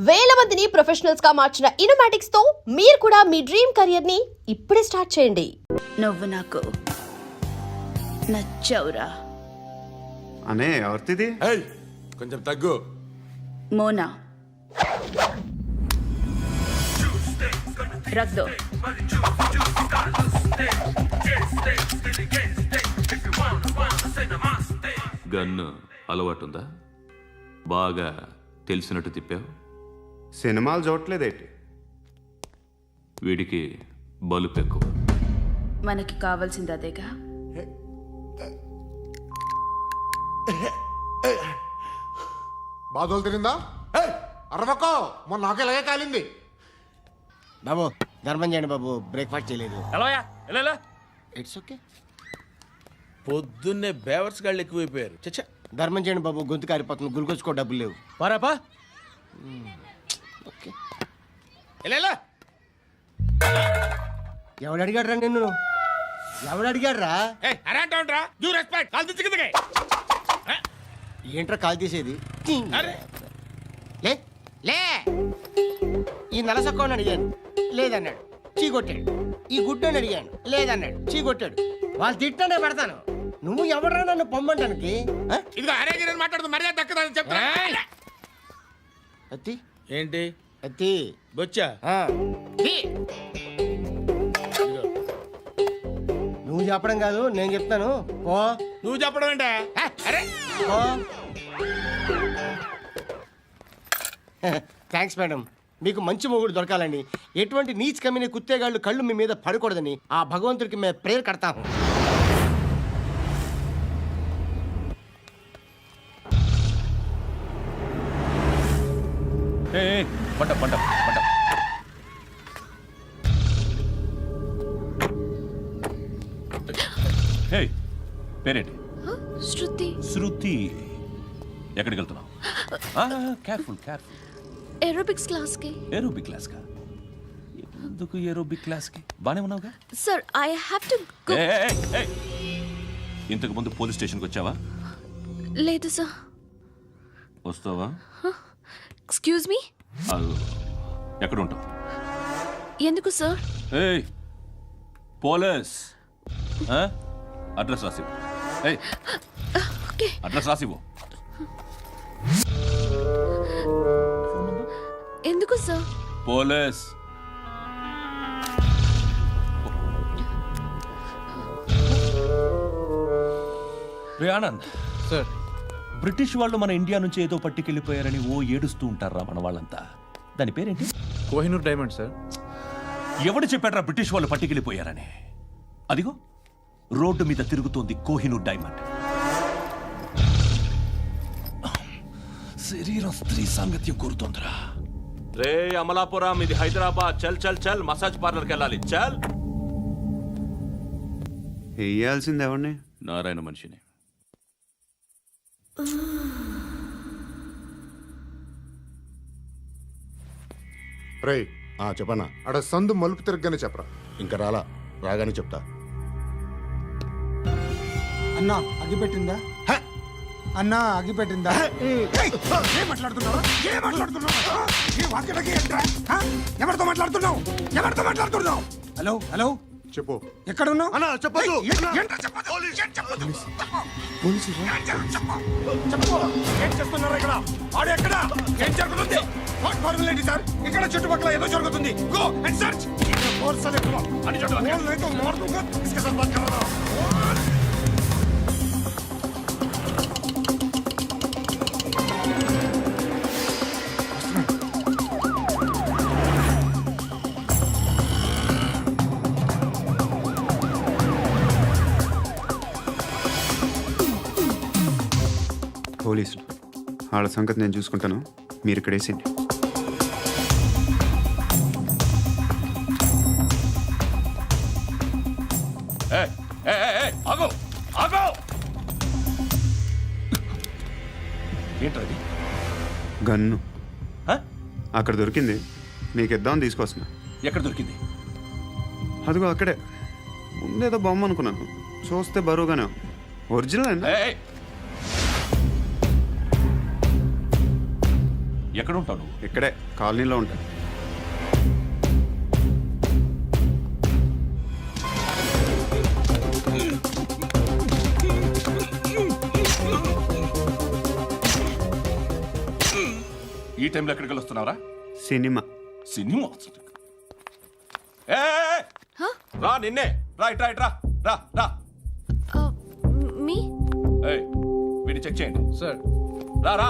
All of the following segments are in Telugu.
వేల మందిని ప్రొఫెషనల్స్ గా మార్చిన ఇనోమాటిక్స్ తో మీరు కూడా మీ డ్రీమ్ కెరియర్ ని ఇప్పుడే స్టార్ట్ చేయండి. నువ్వు నాకు నచ్చవురా. అనే ఎవరిది? ఏయ్ కొంచెం తగ్గు. మోనా రక్ దో. గన్ను అలవాటుందా? బాగా తెలిసినట్టు తిప్పావు. సినిమాలు చూడట్లేదేంటి? వీడికి బలుపు ఎక్కువ. మనకి కావాల్సింది అదేగా. బాధలు తిరిందా? అరవకో, మొన్న నాకు ఇలాగే కాలింది. బాబు ధర్మం చేయండి బాబు, బ్రేక్ఫాస్ట్ చేయలేదు. It's okay. పొద్దున్నే బేవర్స్ గాళ్ళు ఎక్కువైపోయారు. చచ్చా, ధర్మం చేయండి బాబు, గొంతు కారిపోతుంది, గురికొచ్చుకో డబ్బులు లేవు. పారాపా. ఓకే. ఎలా ఎవడు అడిగాడు రా నిన్ను? ఎవడు అడిగాడు రా? అరేంటా యూ రెస్పెక్ట్ కాల్ తెచ్చి కిందకి. ఏంట్రా కాల్ తీసేది? అరే లే లే. ఈ నలసక్కని అడిగాను, లేదన్నాడు, చీ కొట్టాడు. ఈ గుడ్డని అడిగాను, లేదన్నాడు, చీ కొట్టాడు. వాళ్ళు తిట్టానే పెడతాను. నువ్వు ఎవడరా నన్ను పొమ్మంటానికి? ఇదిగో అరే గిరని మాట్లాడుతూ మర్యాద దక్కదని చెప్తా. అత్తి ఏంటి అత్తి బొచ్చా? తీ. నువ్వు చెప్పడం కాదు, నేను చెప్తాను. ఓ నువ్వు చెప్పడం ఏంటే? అరే థ్యాంక్స్ మేడం. మీకు మంచి మొగుడు దొరకాలని, ఎటువంటి నీచ్ కమ్మిన కుత్తేగాళ్ళు కళ్ళు మీ మీద పడకూడదని ఆ భగవంతుడికి మేము ప్రేయర్ కడతాము. పంట పంట పంట. హే, పేరేంటి? శృతి. శృతి. ఎక్కడికి వెళ్తున్నావు? Careful careful. ఏరోబిక్స్ క్లాస్ కి. ఏరోబిక్ క్లాస్ కా? ఎందుకు ఏరోబిక్ క్లాస్ కి? బానే ఉన్నావుగా? Sir I have to go. ఇంతకు ముందు పోలీస్ స్టేషన్కి వచ్చావా? లేదు సార్. వస్తావా? Excuse me. ఎక్కడ ఉంటావు? ఎందుకు సార్? ఏయ్ పోలీస్, అడ్రస్ రాసివ్వు. ఓకే. అడ్రస్ రాసివ్వు. ఎందుకు సార్? పోలీస్. రే ఆనంద్ సార్, బ్రిటిష్ వాళ్ళు మన ఇండియా నుంచి ఏదో పట్టుకెళ్ళిపోయారని ఓ ఏడుస్తూ ఉంటారా మన వాళ్ళంతా. దాని పేరేంటి? Kohinoor diamond sir. ఎవడు చెప్పాడ్రా బ్రిటిష్ వాళ్ళు పట్టుకెళ్ళిపోయారని? అదిగో రోడ్డు మీద తిరుగుతోంది కోహినూర్ డైమండ్. శరీరం స్త్రీ సాంగత్యం కోరుతోందిరా. రే అమలాపురం, ఇది హైదరాబాద్. చల్ చల్ చల్, మసాజ్ పార్లర్కి వెళ్ళాలి. చల్. వేయాల్సింది ఎవరిని? నారాయణ మనిషిని. రేయ్ చెప్పన్నా. అడ సందు మలుపు తిరగగానే చెప్పరా. ఇంకా రాలా, రాగానే చెప్తా. అన్నా అగిపెట్టిందా? అన్నా అగిపెట్టిందా? ఏం మాట్లాడుతున్నావు? ఎవరితో మాట్లాడుతున్నావు? ఎవరితో మాట్లాడుతున్నావు? హలో హలో, చెప్పు. ఎక్కడ ఉన్నావు? అన్నా చెప్పదు. ఏం చేస్తున్నారు ఇక్కడ? ఆడు ఎక్కడ? ఏం జరుగుతుంది? వాట్ ఫార్ములేంటి సార్? ఇక్కడ చుట్టుపక్కల ఏదో జరుగుతుంది. Go and search. అని పోలీసులు వాళ్ళ సంగతి నేను చూసుకుంటాను, మీరు ఇక్కడ వేసేయండి. ఆగో ఆగో. ఏంటది? గన్ను అక్కడ దొరికింది, మీకు ఇద్దామని తీసుకొస్తున్నా. ఎక్కడ దొరికింది? అదిగో అక్కడే. ముందేదో బొమ్మ అనుకున్నాను, చూస్తే బరువుగానే ఒరిజినల్. ఎక్కడ ఎక్కడ ఉంటావు నువ్వు? ఇక్కడే కాలనీలో ఉంటాను. ఈ టైంలో ఎక్కడికి వస్తున్నావురా? సినిమా. సినిమా రా, నిన్నే రా, ఇట్రా ఇట్రా, రా రా. మీ ఏయ్, వీడిని చెక్ చేయండి. సార్ రా రా.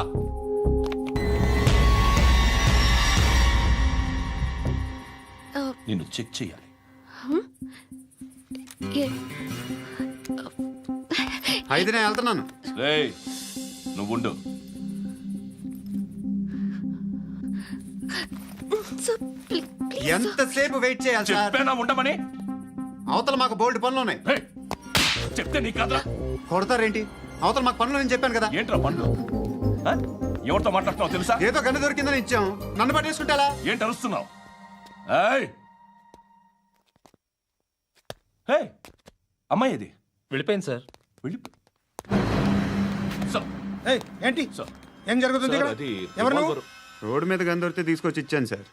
నిన్ను చెక్ చేయాలి. అయితే నేను వెళ్తున్నాను. రేయ్, నువ్వు ఉండు. ఎంతసేపు వెయిట్ చేయాలి సార్? చెప్పేనా ఉండమని? అవతల మాకు బోల్డ్ పనులు ఉన్నాయి. ఏయ్, చెప్తే నీ కదరా. కొడతారేంటి? అవతల మాకు పనులు నేను చెప్పాను కదా. ఏంట్రా పండ్లు? ఆ? ఎవరితో మాట్లాడుతున్నావు తెలుసా? ఏదో గన్ను దొరికిందని ఇచ్చాం, నన్ను పట్టేసుకుంటా. ఏంటి అరుస్తున్నావు? ఏయ్, ఏయ్, అమ్మాయి ఇది వెళ్ళిపోయింది సార్. వెళ్ళి సార్, ఏంటి సార్, ఏం జరుగుతుంది ఇక్కడ? అది ఎవరు నువ్వు? revolver. రోడ్డు మీద గన్ను దొరికితే తీసుకొచ్చి ఇచ్చాను సార్.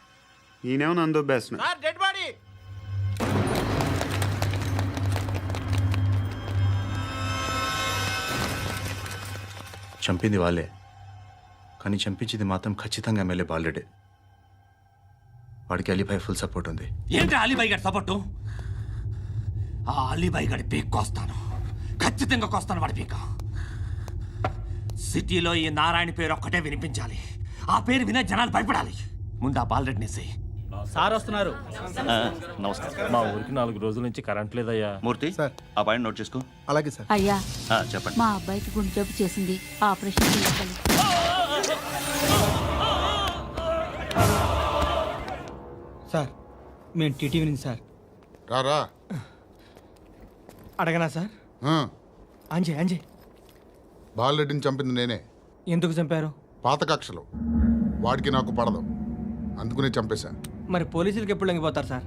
ఈయనేమో నన్ను దొబ్బేస్తున్నా. Dead body. చంపింది వాళ్ళే, కానీ చంపించింది మాత్రం ఖచ్చితంగా ఎమ్మెల్యే బాలుడే. వాడికి అలీభాయ్ ఫుల్ సపోర్ట్ ఉంది. ఏంటి అలీబాయి గారి సపోర్టు? ఆ అలీబాయి గారి పీక్ కోస్తాను, ఖచ్చితంగా కోస్తాను వాడి పీక. సిటీలో ఈ నారాయణ పేరు ఒక్కటే వినిపించాలి. ఆ పేరు వినే జనాలు భయపడాలి. ముందు ఆ బాలరెడ్డిని వేసేయ్. సార్ వస్తున్నారు. నమస్కారం. మా ఊరికి 4 రోజుల నుంచి కరెంట్ లేదయ్యా. మూర్తి, ఆ పాయింట్ నోట్ చేసుకో. అలాగే సార్. అయ్యా, చెప్పండి. మా అబ్బాయికి గుండె జబ్బు చేసింది, ఆపరేషన్ చేయాలి. సార్ మేము టీటీవీ నుంచి సార్. రారా. అడగనా సార్? అంజయ్ బాలరెడ్డిని చంపింది నేనే. ఎందుకు చంపారు? పాత కక్షలు. వాడికి నాకు పడదు, అందుకునే చంపేశాను. మరి పోలీసులకు ఎప్పుడు లొంగిపోతారు సార్?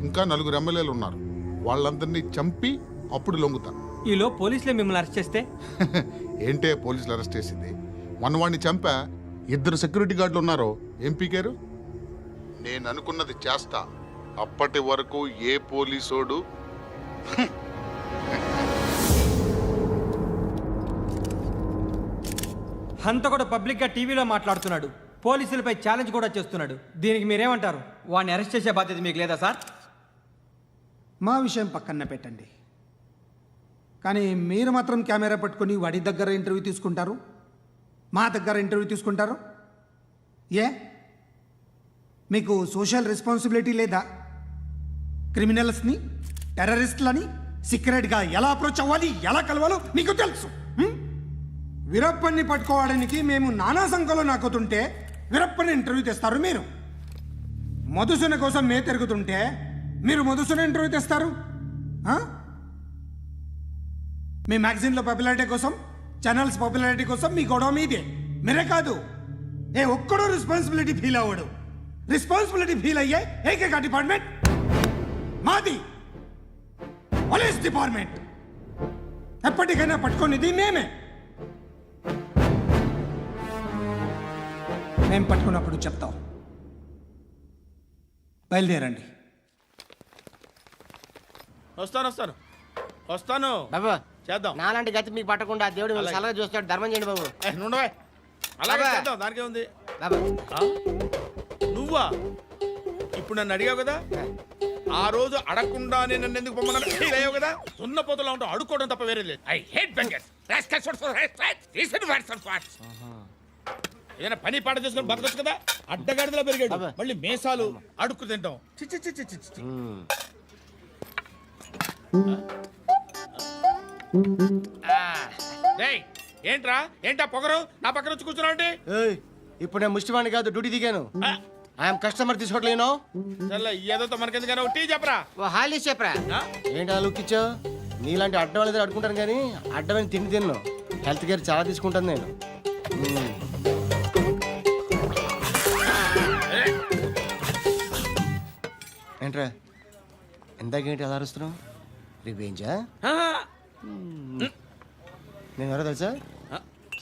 ఇంకా 4 ఎమ్మెల్యేలు ఉన్నారు, వాళ్ళందరినీ చంపి అప్పుడు లొంగుతాను. ఈలో పోలీసులే మిమ్మల్ని అరెస్ట్ చేస్తే? ఏంటే పోలీసులు అరెస్ట్ చేసింది? మొన్న వాడిని చంపా, 2 సెక్యూరిటీ గార్డులు ఉన్నారో ఏం పీకారు? నేను అనుకున్నది చేస్తా. అప్పటి వరకు ఏ పోలీసోడు హంతకుడు పబ్లిక్ గా టీవీలో మాట్లాడుతున్నాడు, పోలీసులపై ఛాలెంజ్ కూడా చేస్తున్నాడు. దీనికి మీరేమంటారు? వాడిని అరెస్ట్ చేసే బాధ్యత మీకు లేదా సార్? మా విషయం పక్కన పెట్టండి, కానీ మీరు మాత్రం కెమెరా పట్టుకొని వాడి దగ్గర ఇంటర్వ్యూ తీసుకుంటారు, మా దగ్గర ఇంటర్వ్యూ తీసుకుంటారు. ఏ మీకు సోషల్ రెస్పాన్సిబిలిటీ లేదా? క్రిమినల్స్ని, టెర్రరిస్టులని సీక్రెట్గా ఎలా అప్రోచ్ అవ్వాలి, ఎలా కలవాలో మీకు తెలుసు. వీరప్పన్ని పట్టుకోవడానికి మేము నానా సంఖ్యలో నాకుతుంటే వీరప్పని ఇంటర్వ్యూ తెస్తారు మీరు. మధుసూన కోసం మే తిరుగుతుంటే మీరు మధుసూన ఇంటర్వ్యూ తెస్తారు. మీ మ్యాగజైన్లో పాపులారిటీ కోసం, ఛానల్స్ పాపులారిటీ కోసం మీ గొడవ మీదే. మీరే కాదు, ఏ ఒక్కడో రెస్పాన్సిబిలిటీ ఫీల్ అవ్వడు. రెస్పాన్సిబిలిటీ ఫీల్ అయ్యే ఏకైక డిపార్ట్మెంట్ మాది, పోలీస్ డిపార్ట్మెంట్. ఎప్పటికైనా పట్టుకునేది మేమే. మేము పట్టుకున్నప్పుడు చెప్తాం. బయలుదేరండి. వస్తాను బాబు చేద్దాం. నాలాంటి గతి మీకు పట్టకుండా దేవుడు మిమ్మల్ని సలహా చూస్తాడు. ధర్మం చేయండి బాబు. నుండవే, అలాగే అబ్బా. చేద్దాం, దానికే ఉంది. బాబు నువ్వా ఇప్పుడు నన్ను అడిగావు కదా, ఆ రోజు అడగకుండానే నన్ను ఎందుకు పొమ్మన్నాను ఫీల్ అయ్యావు కదా. సున్న పోతలో ఉంటావు, అడుక్కోవడం తప్ప వేరే లేదు. I hate bangers. ఏదైనా పని పాట చేసుకుని బతకొచ్చు కదా. అడ్డగాడిదలా పెరిగాడు, మళ్ళీ మేసాలు అడుక్కు తింటాం. చి చి చి చి చి చి. డేయ్, ఏంట్రా ఏంటా పొగరు నా పక్కన వచ్చి కూర్చున్నావు అంటే? ఇప్పుడు నేను ముష్టివాణి కాదు, డ్యూటీ దిగాను. ఐఎమ్ కస్టమర్ తీసుకోవట్లేను. ఏదో మనకెందుకైనా టీ చెప్పరా. ఓ హాలీస్ చెప్పరా. ఏంటి అలా లుక్ ఇచ్చావు? నీలాంటి అడ్డం వాళ్ళ దగ్గర అడుకుంటాను, కానీ అడ్డమైన తిండి తిన్ను. హెల్త్ కేర్ చాలా తీసుకుంటాను నేను. ఏంట్రా ఎందాకేంటి అలా అరుస్తున్నావు? రివేంజా? నేను ఎవరో తెలుసా?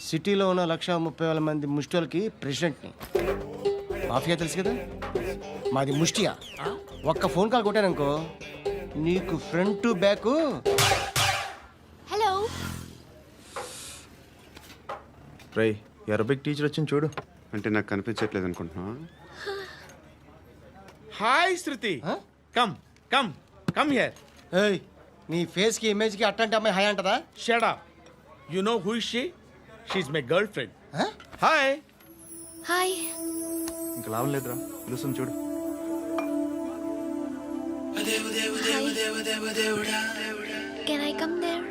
సిటీలో ఉన్న 130,000 మంది ముష్టిలకి ప్రెసిడెంట్ని. మాఫియా తెలుసు కదా, మాది ముష్టియా. ఒక్క ఫోన్ కాల్ కొట్టాననుకో నీకు ఫ్రంట్ టు బ్యాక్. హలో. రై అరబిక్ టీచర్ వచ్చింది చూడు. అంటే నాకు కనిపించట్లేదు అనుకుంటున్నా. Hi Shruti, come come come here. ఏయ్, నీ ఫేస్ కి ఇమేజ్ కి అట్లాంటి అమ్మాయి హాయ్ అంటదా? Shut up. You know who is she? She is my girlfriend. Hi. Hi. ఇంకా లాభం లేదురా, పిలుస్తుంది చూడు. Can I come there?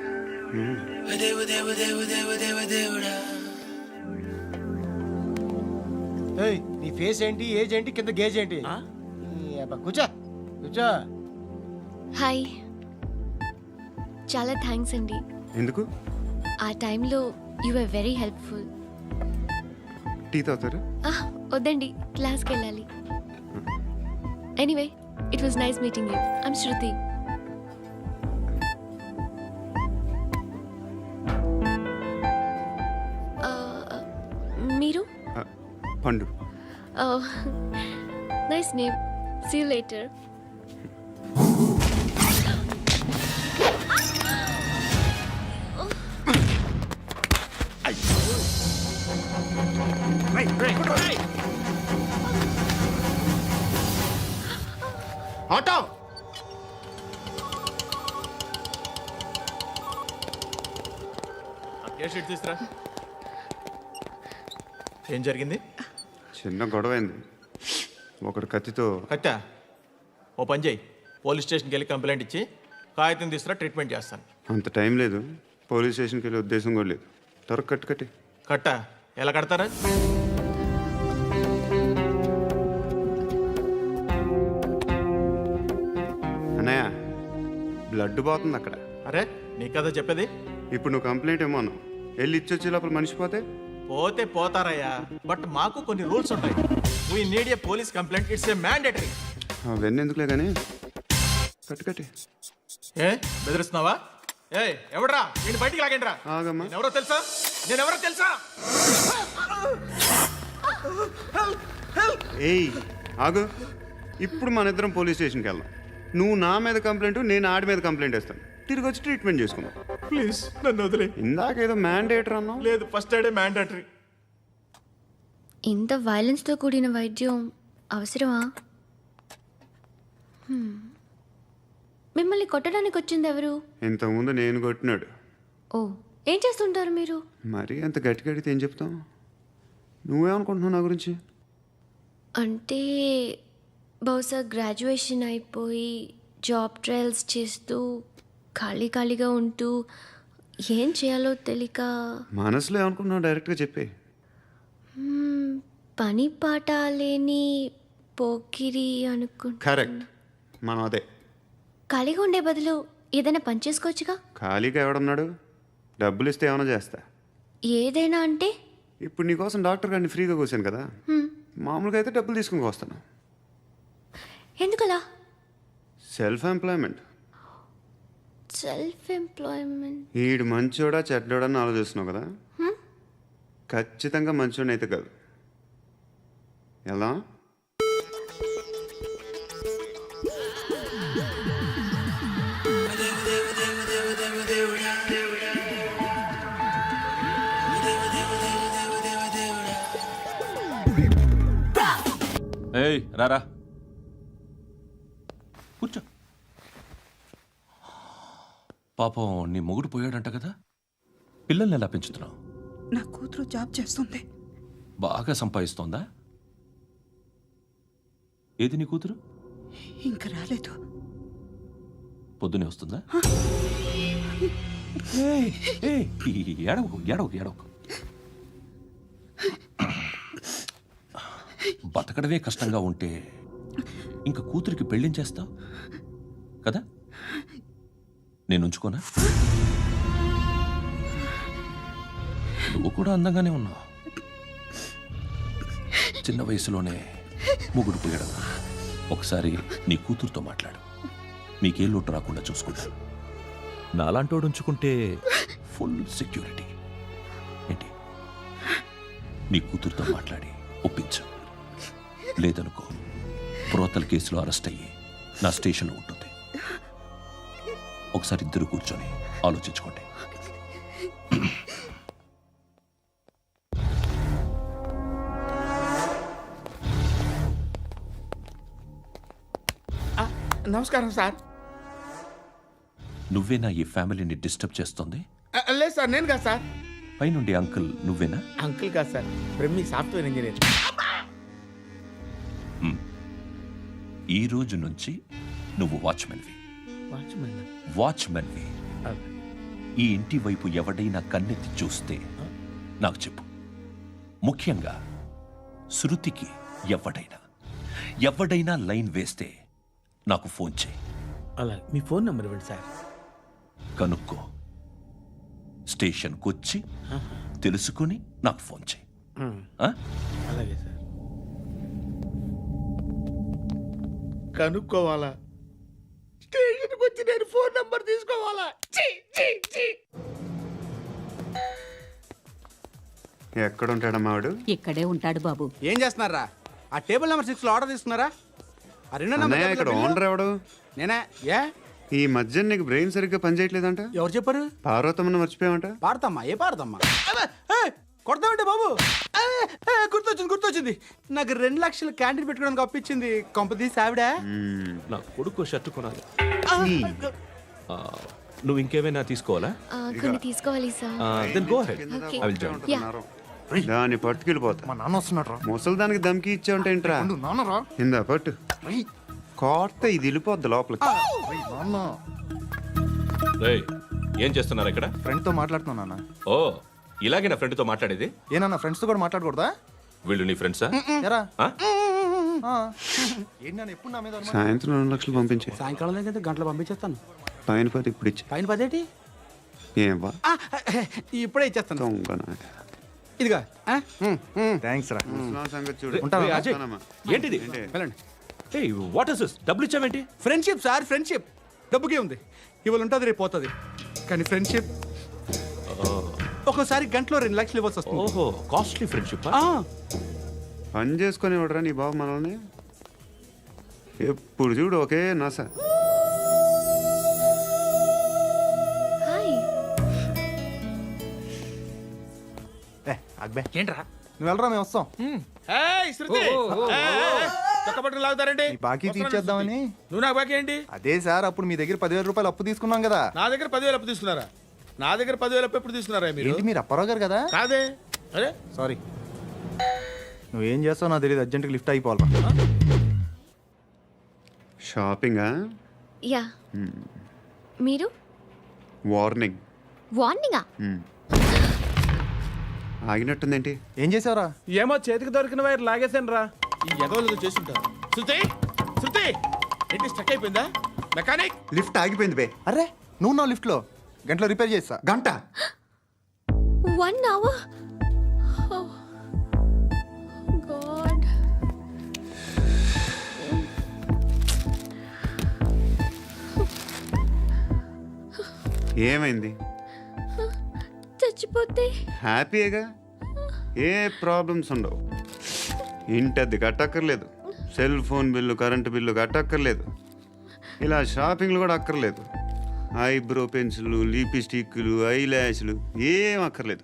ఏయ్, నీ ఫేస్ ఏంటి, ఏజ్ ఏంటి, కింద గేజ్ ఏంటి? ఈ అబ్బా, కూర్చో కూర్చో. హాయ్. చాలా థ్యాంక్స్ అండి. ఎందుకు? ఆ టైంలో you are very helpful. Tea తాగుతారా? వద్దండి, క్లాస్కి వెళ్ళాలి. Anyway, it was nice meeting you. I'm Shruti. మీరు? Pandu. Nice name. See you later. Auto. తీసురా. ఏం జరిగింది? చిన్న గొడవ అయింది. ఒకడు కత్తితో. కట్టా, ఓ పని చేయి, పోలీస్ స్టేషన్కి వెళ్ళి కంప్లైంట్ ఇచ్చి కాగితం తీసుకురా, ట్రీట్మెంట్ చేస్తాను. అంత టైం లేదు, పోలీస్ స్టేషన్కి వెళ్ళే ఉద్దేశం కూడా లేదు. త్వరగా కట్టి. కట్టా ఎలా కడతారా? అన్నయ్య, బ్లడ్ పోతుంది అక్కడ. అరే నీ కదా చెప్పేది. ఇప్పుడు నువ్వు కంప్లైంట్ ఏమో అన్నావు. వెళ్ళి ఇచ్చొచ్చే లోపల మనిషి పోతే పోతే పోతారయ్యా, బట్ మాకు కొన్ని రూల్స్ ఉంటాయి. We need a police complaint, it's a mandatory. అవన్నీ ఎందుకులే కానీ కట్టి. ఏ బెదిరిస్తున్నావా? ఏ ఎవడ్రా నేను బయటికి లాగండి రా. ఆగమ్మా. ఎవరో తెలుసా? నేనెవరో తెలుసా? ఏయ్ ఆగు. ఇప్పుడు మన ఇద్దరం పోలీస్ స్టేషన్కి వెళ్దాం. నువ్వు నా మీద కంప్లైంట్, నేను ఆడి మీద కంప్లైంట్ వేస్తాను. తిరిగి వచ్చి ట్రీట్మెంట్ చేసుకుందాం. ప్లీజ్ నన్ను వదిలే. ఇందాకేదో మ్యాండేటర్ అన్నావు. లేదు, ఫస్ట్ ఎయిడే మ్యాండేటరీ. ఇంత వైలెన్స్తో కూడిన వైద్యం అవసరమా? మిమ్మల్ని కొట్టడానికి వచ్చింది ఎవరు? ఇంతకుముందు నేను కొట్టినాడు. ఓ, ఏం చేస్తుంటారు మీరు? మరీ అంత గట్టి గడితే ఏం చెప్తాం? నువ్వేమనుకుంటున్నావు నా గురించి? అంటే బహుశా గ్రాడ్యుయేషన్ అయిపోయి జాబ్ ట్రయల్స్ చేస్తూ ఖాళీగా ఉంటూ ఏం చేయాలో తెలియక. మనసులో ఏమనుకుంటున్నావు డైరెక్ట్గా చెప్పే. పని పాట లేని పోకిరి అనుకుంటా. కరెక్ట్, మనం అదే. ఖాళీగా ఉండే బదులు ఏదైనా పని చేసుకోవచ్చుగా. ఖాళీగా ఎవడన్నాడు? డబ్బులు ఇస్తే ఏమైనా చేస్తా. ఏదైనా అంటే? ఇప్పుడు నీకోసం డాక్టర్ గారిని ఫ్రీగా కూర్చాను కదా, మామూలుగా అయితే డబ్బులు తీసుకుని వస్తాను. ఎందుకలా? Self employment. Self employment. ఈడు మంచోడా చెడ్డోడా అని ఆలోచిస్తున్నావు కదా. ఖచ్చితంగా మంచోడని అయితే కాదు. ఎలా? ఏయ్ రారా, కూర్చో. పాపం నీ మొగుడు పోయాడంట కదా, పిల్లల్ని ఎలా పెంచుతున్నావు? నా కూతురు జాబ్ చేస్తుంది. బాగా సంపాదిస్తోందా? ఏది నీ కూతురు? ఇంకా రాలేదు. పొద్దునే వస్తుందా? ఏడవకు. బతకడమే కష్టంగా ఉంటే ఇంకా కూతురికి పెళ్ళించేస్తావు కదా? నేను ఉంచుకోనా? నువ్వు కూడా అందంగానే ఉన్నావు. చిన్న వయసులోనే మొగుడు పోయడం. ఒకసారి నీ కూతురుతో మాట్లాడు, నీకే లోటు రాకుండా చూసుకుంటా. నాలాంటోడు ఉంచుకుంటే ఫుల్ సెక్యూరిటీ. ఏంటి? నీ కూతురుతో మాట్లాడి ఒప్పించు. లేదనుకో ప్రోతల కేసులో అరెస్ట్ అయ్యి నా స్టేషన్లో ఉంటుంది. ఒకసారి ఇద్దరు కూర్చొని ఆలోచించుకోండి. నమస్కారం సార్. నువ్వేనా ఈ ఫ్యామిలీని డిస్టర్బ్ చేస్తుంది? లేదు సార్, నేను కాదు సార్. పైనుండి అంకుల్ నువ్వేనా? అంకుల్ కాదు సార్, బ్రహ్మి సాఫ్ట్వేర్ ఇంజనీర్. ఈ రోజు నుంచి నువ్వు వాచ్మెన్వి. ఈ ఇంటి వైపు ఎవడైనా కన్నెత్తి చూస్తే నాకు చెప్పు. ముఖ్యంగా శృతికి ఎవడైనా లైన్ వేస్తే నాకు ఫోన్ చేయి. అలా మీ ఫోన్ నెంబర్ ఇవ్వండి సార్. కనుక్కో, స్టేషన్కి వచ్చి తెలుసుకుని నాకు ఫోన్ చేయి. ఆ? అలాగే సార్. కనుక్కోవాలా? స్టేషన్కి వచ్చి నేను ఫోన్ నంబర్ తీసుకోవాలా? ఎక్కడ ఉంటాడమ్మా వాడు? ఇక్కడే ఉంటాడు బాబు. ఏం చేస్తున్నారా? ఆ టేబుల్ నెంబర్ 6 లో ఆర్డర్ తీసుకున్నారా? ఆ రెండో అన్నయ్య, ఇక్కడ ఓనర్ ఎవడు? నేనే. ఏ ఈ మధ్య నీకు బ్రెయిన్ సరిగ్గా పనిచేయట్లేదంట. ఎవరు చెప్పారు? పార్వతమ్మను మర్చిపోయామంట. పాడతామ్మా? ఏ పాడతామ్మా? కొడతామంటే బాబు. గుర్తొచ్చింది. నాకు 2 లక్షలు క్యాంటీన్ పెట్టుకోవడానికి అప్పించింది కొంపదీసి ఆవిడ. నా కొడుకు షర్ట్ కొనాలి. నువ్వు ఇంకేమైనా తీసుకోవాలా? కొన్ని తీసుకోవాలి sir. Then go ahead. Okay. I will join. దాన్ని పట్టుకెళ్ళిపోతా. మా నాన్న వస్తున్నాడు. ముసలి దానికి దమ్కి ఇచ్చావుంటేంట్రా? నాన్నరా ఇందా పట్టు. కోర్త ఇది వెళ్ళిపోద్ది లోపలికి. నాన్న రేయ్, ఏం చేస్తున్నారు ఇక్కడ? ఫ్రెండ్ తో మాట్లాడుతున్నా నాన్న. ఓ, ఇలాగే నా ఫ్రెండ్తో మాట్లాడేది? ఏనా ఫ్రెండ్స్ తో కూడా మాట్లాడకూడదా? వీళ్ళు నీ ఫ్రెండ్సా? ఎరా ఆ? ఏంటి నాన్న ఎప్పుడు నా మీద అనుమానం? సాయంత్రం 2 లక్షలు పంపించే. సాయంకాలం దగ్గర గంటలు పంపించేస్తాను. పైన 10 ఇప్పుడు ఇచ్చే. పైన 10 ఏం వా ఇప్పుడే ఇచ్చేస్తాను. దొంగనా. ఇదిగా థ్యాంక్స్ రా. ముసలాం సంగతి చూడు. రేయ్, అజయ్, ఏంటిది? వెళ్ళండి. ఏయ్, వాట్ ఇస్ దిస్? డబ్బులు ఇచ్చావేంటి? Friendship sir, friendship. డబ్బుకే ఉంది. ఇవాళ ఉంటుంది, రేపు పోతుంది. కానీ ఫ్రెండ్షిప్ ఒక్కోసారి గంటలో 2 లక్షలు ఇవ్వాల్సి వస్తుంది. ఓహో, కాస్ట్లీ ఫ్రెండ్షిప్. పని చేసుకొని ఇవ్వడరా నీ బాబు మనల్ని. ఎప్పుడు చూడు ఒకే నస. హాయ్. అక్బే ఏంట్రా? నువ్వు వెళ్ళరా, మేము వస్తాం. ఏయ్, శృతి! చొక్కా పట్టుకుని లాగుతారండి? ఈ బాకీ తీర్చేద్దామని. నువ్వు నాకు బాకీ ఏంటి? అదే సార్, అప్పుడు మీ దగ్గర 10,000 రూపాయలు అప్పు తీసుకున్నాం కదా. నా దగ్గర 10,000 అప్పు తీసుకున్నారా? నా దగ్గర 10,000 అప్పు ఎప్పుడు తీసుకున్నారా మీరు? ఏంటి మీరు అప్పారావు గారు కదా? కాదే. అరే సారీ. నువ్వేం చేస్తావు నాకు తెలియదు, అర్జెంట్గా లిఫ్ట్ అయిపోవాలరా. షాపింగా? యా. మీరు? వార్నింగ్. వార్నింగా? ఆగినట్టుందేంటి? ఏం చేసావురా? ఏమో చేతికి దొరికిన వైర్ లాగేసాను రా. ఈ ఎగవలు చేస్తుంటారు. శృతి! శృతి! ఏంటి స్టక్ అయిపోయిందా? మెకానిక్! లిఫ్ట్ ఆగిపోయింది బే. అరే నువ్వు నా లిఫ్ట్లో గంటలో రిపేర్ చేస్తా. గంట? 1 hour? Oh. God. ఏమైంది? చచ్చిపోతే? హ్యాపీగా, ఏ ప్రాబ్లమ్స్ ఉండవు. ఇంటి అద్దె కట్టక్కర్లేదు, cell phone bill, current bill కట్టక్కర్లేదు, ఇలా షాపింగ్లు కూడా అక్కర్లేదు. ఐబ్రో పెన్సిల్లు, లిప్స్టిక్లు, ఐ ల్యాష్లు ఏం అక్కర్లేదు.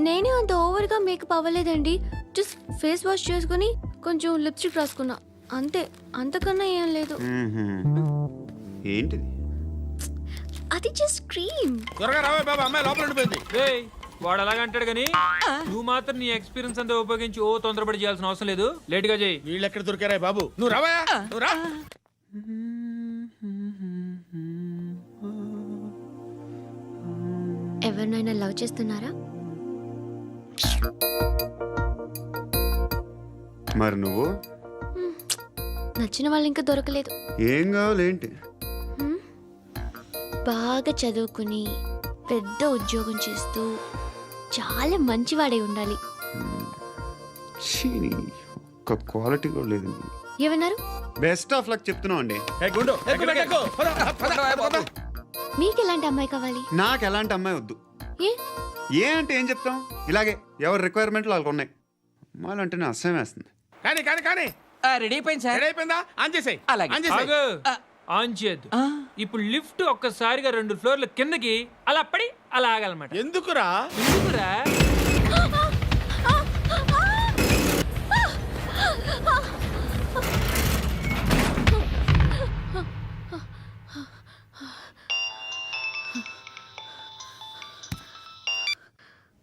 నేనే అంత ఓవర్గా మేకప్ అవ్వలేదండి. జస్ట్ ఫేస్ వాష్ చేసుకుని కొంచెం లిప్స్టిక్ రాసుకున్నా అంతే. అంతకన్నా ఏం లేదు. ఏంటిది? అది జస్ట్ క్రీమ్. త్వరగా రావే బాబా, అమ్మాయి లోపల ఉండిపోయింది. వాడు అలాగంటాడు కానీ నువ్వు మాత్రం నీ ఎక్స్పీరియన్స్ అంతా ఉపయోగించి ఓ తొందరపడి చేయాల్సిన అవసరం లేదు. లేట్ గా చేయి. వీళ్ళు ఎక్కడ దొరికారా బాబు? నువ్వు రావా, నువ్వు రా. ఎవరినైనా లవ్ చేస్తున్నారా? మరి నువ్వు? నచ్చిన వాళ్ళు ఇంకా దొరకలేదు. ఏం కావాలి ఏంటి? బాగా చదువుకుని పెద్ద ఉద్యోగం చేస్తూ చాలా మంచివాడై ఉండాలి. ఒక్క క్వాలిటీ కూడా లేదు. ఏమన్నారు? బెస్ట్ ఆఫ్ లక్ చెప్తున్నావు అండి. మీకు ఎలాంటి అమ్మాయి కావాలి? నాకు ఎలాంటి అమ్మాయి వద్దు. ఏ అంటే ఏం చెప్తాం? ఇలాగే ఎవరి రిక్వైర్మెంట్లు వాళ్ళకు ఉన్నాయి. అమ్మాయిలు అంటేనే అసహ్యం వేస్తుంది. కానీ కానీ కానీ రెడీ అయిపోయింది సార్. రెడీ అయిపోయిందా? ఆన్ చేసేయ్. అలాగే. ఆన్ చేసేయ్. ఆన్ చేయద్దు. ఇప్పుడు లిఫ్ట్ ఒక్కసారిగా 2 ఫ్లోర్ల కిందకి అలా పడి అలా ఆగాలన్నమాట. ఎందుకురా? ఎందుకురా?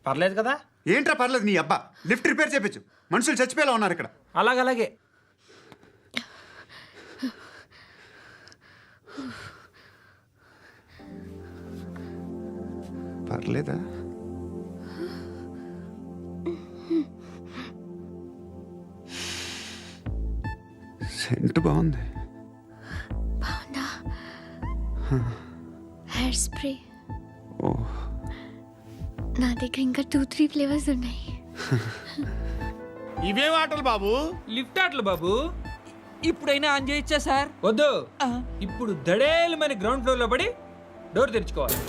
పర్లేదు కదా? ఏంట్రా పర్లేదు నీ అబ్బా. లిఫ్ట్ రిపేర్ చేయించు. మనుషులు చచ్చిపోయేలా ఉన్నారు ఇక్కడ. అలాగలాగే. పర్లేదా? సెంట్ బాగుంది. బాగుందా? Hair spray. ఓ, నా దగ్గర ఇంకా 2-3 ఫ్లేవర్స్ ఉన్నాయి. ఇవేం ఆటలు బాబు? లిఫ్ట్ ఆటలు బాబు. ఇప్పుడైనా ఆన్ చేయొచ్చా సార్? వద్దు. ఇప్పుడు దడేలు మన గ్రౌండ్ ఫ్లోర్ లో పడి డోర్ తెరుచుకోవాలి.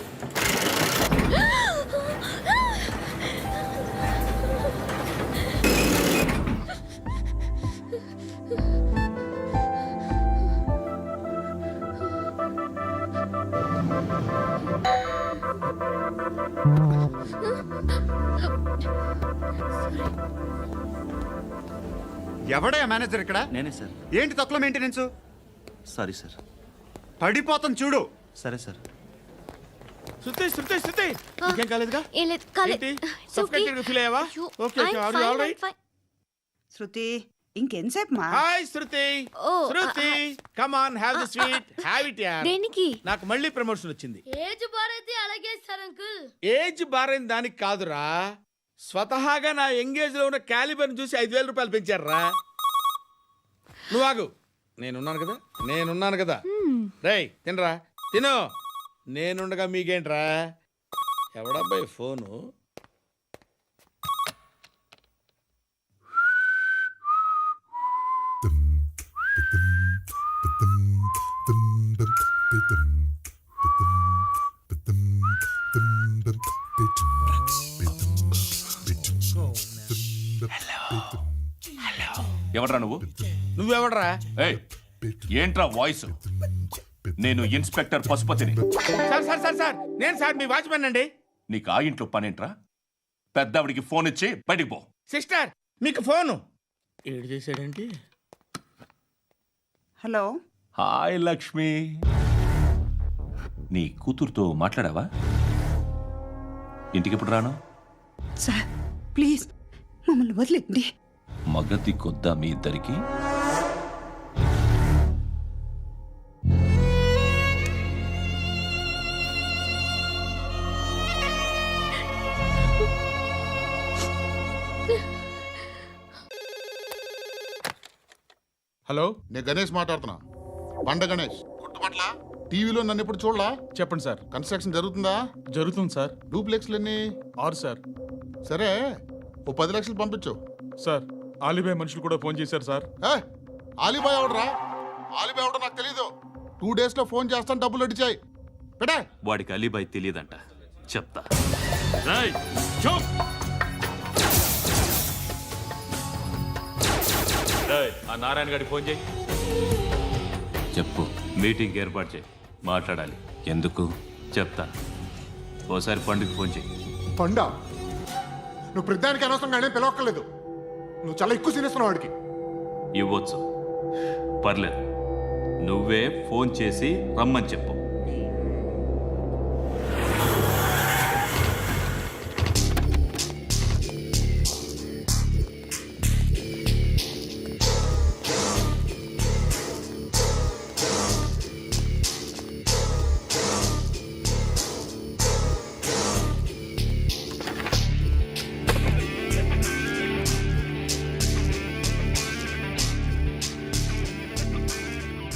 ఎవడయ్యా మేనేజర్ ఇక్కడ? నేనే సార్. ఏంటి తక్కువ మెయింటెనెన్స్? Sorry sir. పడిపోతాం చూడు. సరే సార్. శృతి శృతి శృతి ఇంకేం కాలేదుగా? ఏం లేదు, కాలేదు. ఏంటి? It's okay. Suffocated గా ఫీల్ అయ్యావా? అయ్యో, okay okay. I'm are you fine, all I'm రైట్? fine. శృతి ఇంకెంతసేపు మా hi Shruti. Oh, Shruti come on have the sweet. Have it యార్. దేనికి? నాకు మళ్ళీ ప్రమోషన్ వచ్చింది. ఏజ్ బారైతే అలాగే సార్ అంకుల్. ఏజ్ బారైన దానికి కాదురా, స్వతహాగా నా ఎంగేజ్ లో ఉన్న క్యాలిబర్ చూసి 5,000 రూపాయలు పెంచారా. నువ్వు ఆగు, నేనున్నాను కదా. రేయ్ తినరా, తిను. నేనుండగా మీకేంట్రా? ఎవడబ్బాయి ఫోను? ఎవడ్రా నువ్వు? నువ్వెవడరా? ఏయ్, ఏంట్రా వాయిస్? నేను ఇన్స్పెక్టర్ పశుపతిని. సార్ సార్ సార్ సార్ నేను సార్ మీ వాచ్మెన్ అండి. నీకు ఆ ఇంట్లో పనేంట్రా? పెద్దవిడికి ఫోన్ ఇచ్చి బయటికి పో. సిస్టర్ మీకు ఫోను. ఏడు చేశాడేంటి? Hello hi Lakshmi. నీ కూతురుతో మాట్లాడావా? ఇంటికి ఎప్పుడు రాను? సార్ ప్లీజ్ మమ్మల్ని వదిలేండి. మగతి కొద్దా మీ ఇద్దరికి? హలో, నేను గణేష్ మాట్లాడుతున్నా. బండ గణేష్ గుర్తుపట్ల? టీవీలో నన్ను ఎప్పుడు చూడలా? చెప్పండి సార్. కన్స్ట్రక్షన్ జరుగుతుందా? జరుగుతుంది సార్. డూప్లెక్స్లు ఎన్ని? 6 సార్. సరే, ఓ 10 లక్షలు పంపించు. సార్ ఆలిబాయ్ మనుషులు కూడా ఫోన్ చేశారు సార్. ఆలిబాయ్ ఎవడరా? ఆలిబాయ్ ఎవడో నాకు తెలీదు. 2 days లో ఫోన్ చేస్తాను, డబ్బులు అడిచాయి పెడే. వాడికి అలీబాయ్ తెలియదంట, చెప్తా. ఆ నారాయణ గారికి ఫోన్ చేయి. చెప్పు. మీటింగ్ ఏర్పాటు చేయి, మాట్లాడాలి. ఎందుకు చెప్తా. ఓసారి పండుగ ఫోన్ చేయి. పండ నువ్వు ప్రతిదానికి అనవసరంగానే పిలవక్కర్లేదు. నువ్వు చాలా ఎక్కువ సీనిస్తున్నావు వాడికి. ఇవ్వచ్చు, పర్లేదు. నువ్వే ఫోన్ చేసి రమ్మని చెప్పు.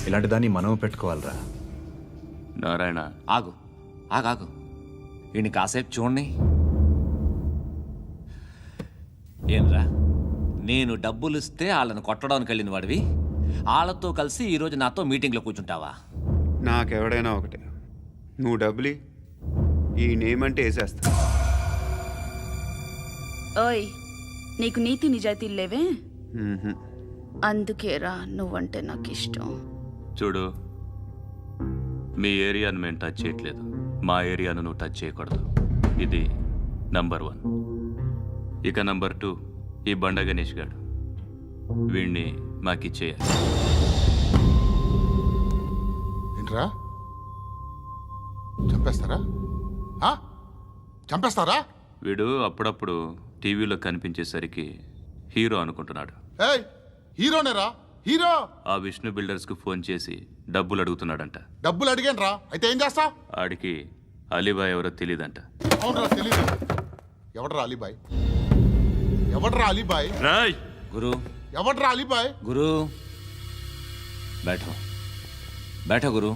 ఇలాంటి దాన్ని మనం పెట్టుకోవాలరా. నారాయణ ఆగు ఆగాగు, ఈయన కాసేపు చూడండి. ఏంరా, నేను డబ్బులు ఇస్తే వాళ్ళని కొట్టడానికి వెళ్ళిన వాడివి, వాళ్ళతో కలిసి ఈరోజు నాతో మీటింగ్లో కూర్చుంటావా? నాకెవడైనా ఒకటే. నువ్వు డబ్బులి, ఈ నేమ్ అంటే వేసేస్తా. ఓయ్, నీకు నీతి నిజాయితీలు లేవే? అందుకేరా నువ్వంటే నాకు ఇష్టం. చూడు, మీ ఏరియాను మేము టచ్ చేయట్లేదు, మా ఏరియాను నువ్వు టచ్ చేయకూడదు. ఇది నంబర్ 1. ఇక నంబర్ 2, ఈ బండ గణేష్ గాడు, వీణ్ణి మాకిచ్చేయాలి. ఏంట్రా చంపేస్తారా? ఆ? చంపేస్తారా? వీడు అప్పుడప్పుడు టీవీలో కనిపించేసరికి హీరో అనుకుంటున్నాడు. ఏయ్, హీరోనేరా, హీరో. ఆ విష్ణు బిల్డర్స్కు ఫోన్ చేసి డబ్బులు అడుగుతున్నాడంట. డబ్బులు అడిగాను రా, అయితే ఏం చేస్తా? ఆడికి అలీబాయ్ ఎవరో తెలియదంట. అవునరా, తెలీదు. ఎవడ్రా అలీబాయ్? ఎవడ్రా అలీబాయ్? రాయ్ గురు, ఎవడ్రా అలీబాయ్? గురు, బైఠో బైఠో గురు.